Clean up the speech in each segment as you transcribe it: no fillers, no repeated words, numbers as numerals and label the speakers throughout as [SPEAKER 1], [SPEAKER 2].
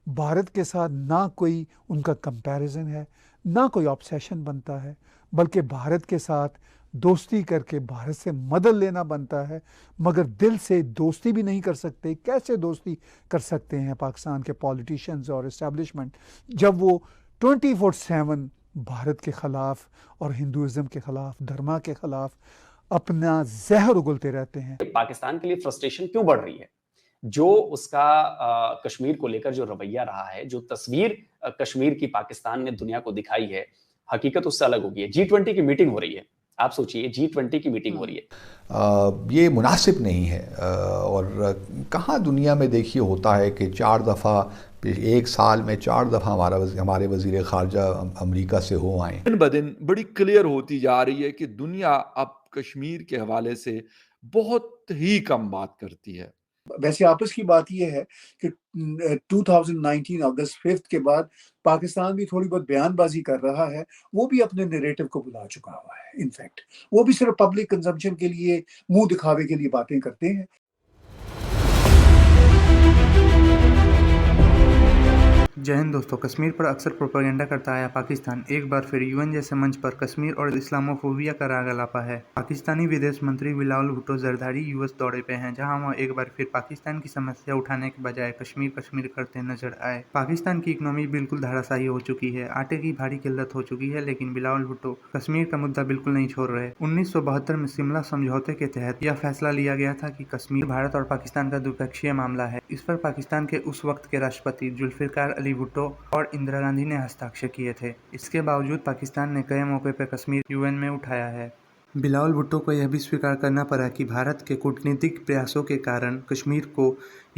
[SPEAKER 1] भारत के साथ ना कोई उनका कंपैरिजन है, ना कोई ऑब्सेशन बनता है, बल्कि भारत के साथ दोस्ती करके भारत से मदद लेना बनता है, मगर दिल से दोस्ती भी नहीं कर सकते। कैसे दोस्ती कर सकते हैं पाकिस्तान के पॉलिटिशियंस और इस्टेब्लिशमेंट जब वो 24/7 भारत के ख़िलाफ़ और हिंदुज़म के ख़िलाफ़, धर्मा के ख़िलाफ़ अपना जहर उगलते रहते हैं।
[SPEAKER 2] पाकिस्तान के लिए फ्रस्ट्रेशन क्यों बढ़ रही है? जो उसका कश्मीर को लेकर जो रवैया रहा है, जो तस्वीर कश्मीर की पाकिस्तान ने दुनिया को दिखाई है, हकीकत उससे अलग हो गई है। G20 की मीटिंग हो रही है। आप सोचिए G20 की मीटिंग हो रही है।
[SPEAKER 3] ये मुनासिब नहीं है। और कहाँ दुनिया में देखिए होता है कि 4 दफ़ा एक साल में 4 दफ़ा हमारे वज़ीर ख़ारजा अमेरिका से हो आए।
[SPEAKER 4] दिन ब दिन बड़ी क्लियर होती जा रही है कि दुनिया अब कश्मीर के हवाले से बहुत ही कम बात करती है।
[SPEAKER 5] वैसे आपस की बात यह है कि 2019 अगस्त 5 के बाद पाकिस्तान भी थोड़ी बहुत बयानबाजी कर रहा है, वो भी अपने नैरेटिव को भुला चुका हुआ है। इनफैक्ट वो भी सिर्फ पब्लिक कंजम्पशन के लिए, मुंह दिखावे के लिए बातें करते हैं।
[SPEAKER 6] जय हिंद दोस्तों। कश्मीर पर अक्सर प्रोपेगेंडा करता आया पाकिस्तान एक बार फिर यूएन जैसे मंच पर कश्मीर और इस्लामोफोबिया का राग अलापा है। पाकिस्तानी विदेश मंत्री बिलावल भुट्टो जरदारी यूएस दौरे पे हैं, जहां वह एक बार फिर पाकिस्तान की समस्या उठाने के बजाय कश्मीर कश्मीर करते नजर आए। पाकिस्तान की इकोनॉमी बिल्कुल धराशायी हो चुकी है, आटे की भारी किल्लत हो चुकी है, लेकिन बिलावल भुट्टो कश्मीर का मुद्दा बिल्कुल नहीं छोड़ रहे। 1972 में शिमला समझौते के तहत यह फैसला लिया गया था कि कश्मीर भारत और पाकिस्तान का द्विपक्षीय मामला है। इस पर पाकिस्तान के उस वक्त के राष्ट्रपति जुल्फिकार अली भुट्टो और इंदिरा गांधी ने हस्ताक्षर किए थे। इसके बावजूद पाकिस्तान ने कई मौके पर कश्मीर यूएन में उठाया है। बिलावल भुट्टो को यह भी स्वीकार करना पड़ा कि भारत के कूटनीतिक प्रयासों के कारण कश्मीर को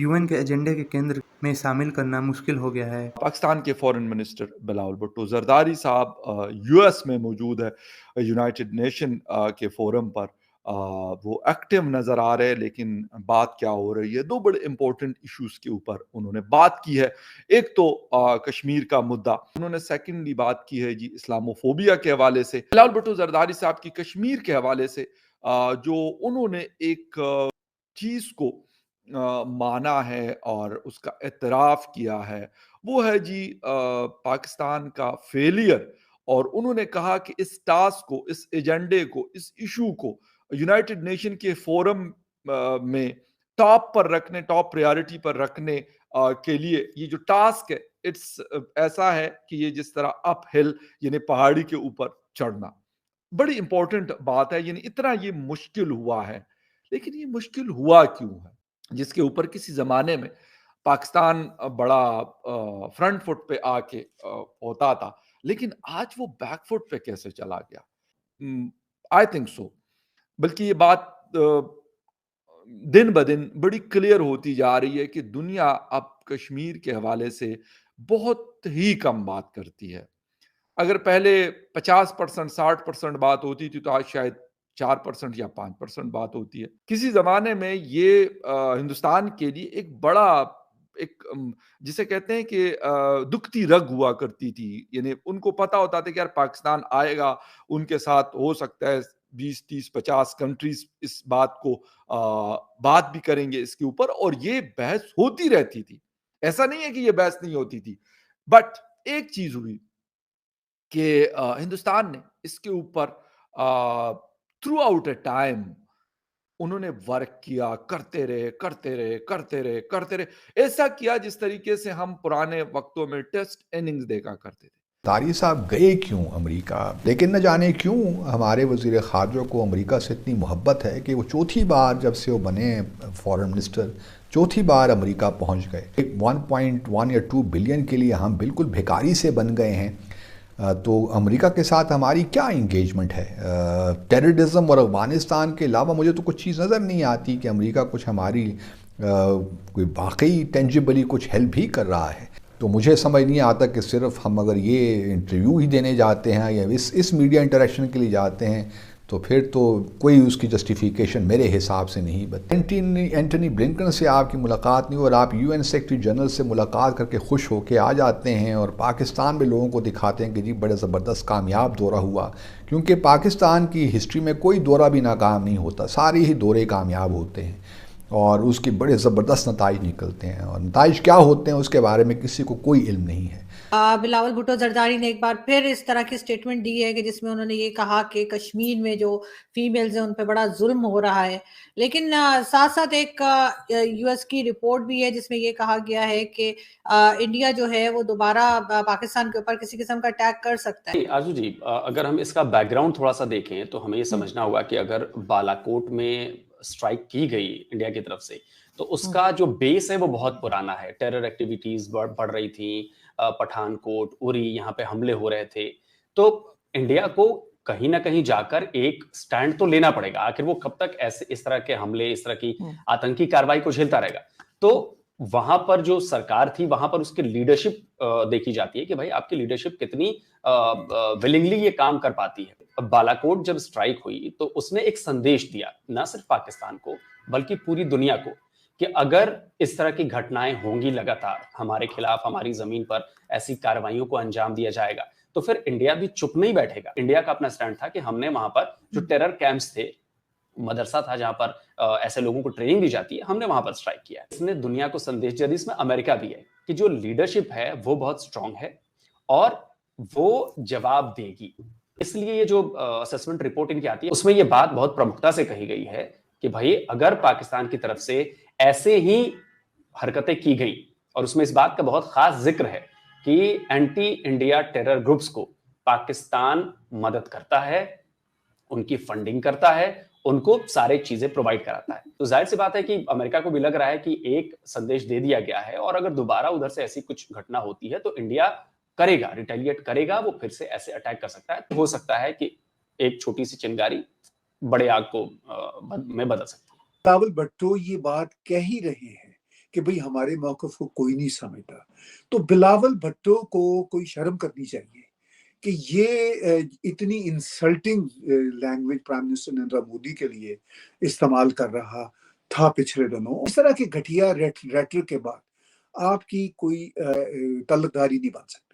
[SPEAKER 6] यूएन के एजेंडे के केंद्र में शामिल करना मुश्किल हो गया है।
[SPEAKER 4] पाकिस्तान के फॉरेन मिनिस्टर बिलावल भुट्टो जरदारी साहब यूएस में मौजूद है, यूनाइटेड नेशन के फोरम पर वो एक्टिव नजर आ रहे हैं। लेकिन बात क्या हो रही है, 2 बड़े इंपॉर्टेंट इश्यूज के ऊपर उन्होंने बात की है। एक तो कश्मीर का मुद्दा, उन्होंने सेकेंडली बात की है जी इस्लामोफोबिया के हवाले से। बिलावल भुट्टो जरदारी साहब की कश्मीर के हवाले से जो उन्होंने एक चीज को माना है और उसका एतराफ किया है, वो है जी पाकिस्तान का फेलियर। और उन्होंने कहा कि इस टास्क को, इस एजेंडे को, इस इशू को यूनाइटेड नेशन के फोरम में टॉप पर रखने, टॉप प्रायोरिटी पर रखने के लिए ये जो टास्क है, इट्स ऐसा है कि ये जिस तरह अप हिल यानी पहाड़ी के ऊपर चढ़ना, बड़ी इंपॉर्टेंट बात है। यानी इतना ये मुश्किल हुआ है, लेकिन ये मुश्किल हुआ क्यों है, जिसके ऊपर किसी जमाने में पाकिस्तान बड़ा फ्रंट फुट पे आके होता था, लेकिन आज वो बैक फुट पे कैसे चला गया? I think so. बल्कि ये बात दिन ब दिन बड़ी क्लियर होती जा रही है कि दुनिया अब कश्मीर के हवाले से बहुत ही कम बात करती है। अगर पहले 50% 60% बात होती थी, तो आज शायद 4% या 5% बात होती है। किसी जमाने में ये हिंदुस्तान के लिए एक बड़ा जिसे कहते हैं कि दुखती रग हुआ करती थी। यानी उनको पता होता था कि यार पाकिस्तान आएगा, उनके साथ हो सकता है 20 30 50 कंट्रीज इस बात को बात भी करेंगे इसके ऊपर, और ये बहस होती रहती थी। ऐसा नहीं है कि ये बहस नहीं होती थी, बट एक चीज हुई कि हिंदुस्तान ने इसके ऊपर थ्रू आउट ए टाइम उन्होंने वर्क किया, करते रहे करते रहे करते रहे करते रहे, ऐसा किया जिस तरीके से हम पुराने वक्तों में टेस्ट इनिंग्स देखा करते थे।
[SPEAKER 3] तारी साहब गए क्यों अमेरिका, लेकिन न जाने क्यों हमारे वज़ीर ख़ारजा को अमेरिका से इतनी मोहब्बत है कि वो चौथी बार जब से वो बने फॉरेन मिनिस्टर, चौथी बार अमेरिका पहुंच गए। 1.1 या 2 बिलियन के लिए हम बिल्कुल भिखारी से बन गए हैं। तो अमेरिका के साथ हमारी क्या इंगेजमेंट है? टेररिज्म और अफ़गानिस्तान के अलावा मुझे तो कुछ चीज़ नज़र नहीं आती कि अमेरिका कुछ हमारी कोई वाकई टेंजिबली कुछ हेल्प भी कर रहा है। तो मुझे समझ नहीं आता कि सिर्फ हम अगर ये इंटरव्यू ही देने जाते हैं या इस मीडिया इंटरेक्शन के लिए जाते हैं, तो फिर तो कोई उसकी जस्टिफिकेशन मेरे हिसाब से नहीं बनती। एंटनी ब्लिंकन से आपकी मुलाकात नहीं और आप यूएन सेक्रेटरी जनरल से मुलाकात करके खुश होके आ जाते हैं और पाकिस्तान में लोगों को दिखाते हैं कि जी बड़ा ज़बरदस्त कामयाब दौरा हुआ। क्योंकि पाकिस्तान की हिस्ट्री में कोई दौरा भी नाकाम नहीं होता, सारे ही दौरे कामयाब होते हैं। और उसके बड़े ज़बरदस्त नताइज निकलते हैं, और नताइज क्या होते हैं उसके बारे में किसी को कोई इल्म नहीं है।
[SPEAKER 7] बिलावल भुट्टो जरदारी ने एक बार फिर इस तरह की स्टेटमेंट दी है कि जिसमें उन्होंने ये कहा कि कश्मीर में जो फीमेल्स हैं उन पे बड़ा जुल्म हो रहा है, लेकिन साथ साथ एक यूएस की रिपोर्ट भी है जिसमें ये कहा गया है कि इंडिया जो है वो दोबारा पाकिस्तान के ऊपर किसी किस्म का अटैक कर सकता है।
[SPEAKER 2] आजू जी, अगर हम इसका बैकग्राउंड थोड़ा सा देखें तो हमें ये समझना होगा कि अगर बालाकोट में स्ट्राइक की गई इंडिया की तरफ से तो उसका जो बेस है वो बहुत पुराना है। टेरर एक्टिविटीज बढ़ रही थी, पठानकोट, उरी, यहाँ पे हमले हो रहे थे। तो इंडिया को कहीं ना कहीं जाकर एक स्टैंड तो लेना पड़ेगा। आखिर वो कब तक ऐसे इस तरह के हमले, इस तरह की आतंकी कार्रवाई को झेलता रहेगा? तो वहां पर जो सरकार थी वहां पर उसकी लीडरशिप देखी जाती है कि भाई आपकी लीडरशिप कितनी विलिंगली ये काम कर पाती है। अब बालाकोट जब स्ट्राइक हुई तो उसने एक संदेश दिया ना सिर्फ पाकिस्तान को बल्कि पूरी दुनिया को कि अगर इस तरह की घटनाएं होंगी लगातार हमारे खिलाफ, हमारी जमीन पर ऐसी कार्रवाइयों को अंजाम दिया जाएगा तो फिर इंडिया भी चुप नहीं बैठेगा। इंडिया का अपना स्टैंड था कि हमने वहां पर जो टेरर कैंप्स थे, मदरसा था जहां पर ऐसे लोगों को ट्रेनिंग दी जाती है, हमने वहां पर स्ट्राइक किया। इसने दुनिया को संदेश दिया, इसमें अमेरिका भी है कि जो लीडरशिप है वो बहुत स्ट्रांग है और वो जवाब देगी। इसलिए ये जो असेसमेंट रिपोर्ट इनकी आती है उसमें ये बात बहुत प्रमुखता से कही गई है कि भाई अगर पाकिस्तान की तरफ से ऐसे ही हरकतें की गई, और उसमें इस बात का बहुत खास जिक्र है कि एंटी इंडिया टेरर ग्रुप्स को पाकिस्तान मदद करता है, उनकी फंडिंग करता है, उनको सारे चीजें प्रोवाइड कराता है। तो जाहिर सी बात है कि अमेरिका को भी लग रहा है कि एक संदेश दे दिया गया है और अगर दोबारा उधर से ऐसी कुछ घटना होती है तो इंडिया करेगा, रिटेलिएट करेगा, वो फिर से ऐसे अटैक कर सकता है। हो सकता है कि एक छोटी सी चिंगारी बड़े आग को में बदल सकती है।
[SPEAKER 5] बिलावल भुट्टो ये बात कह ही रहे हैं कि भाई हमारे मौक़िफ़ को कोई नहीं समझता, तो बिलावल भुट्टो को कोई शर्म करनी चाहिए कि ये इतनी insulting language prime minister Narendra Modi के लिए इस्तेमाल कर रहा था पिछले दिनों। इस तरह के घटिया रेटरिक के बाद आपकी कोई तलबदारी नहीं बन सकती।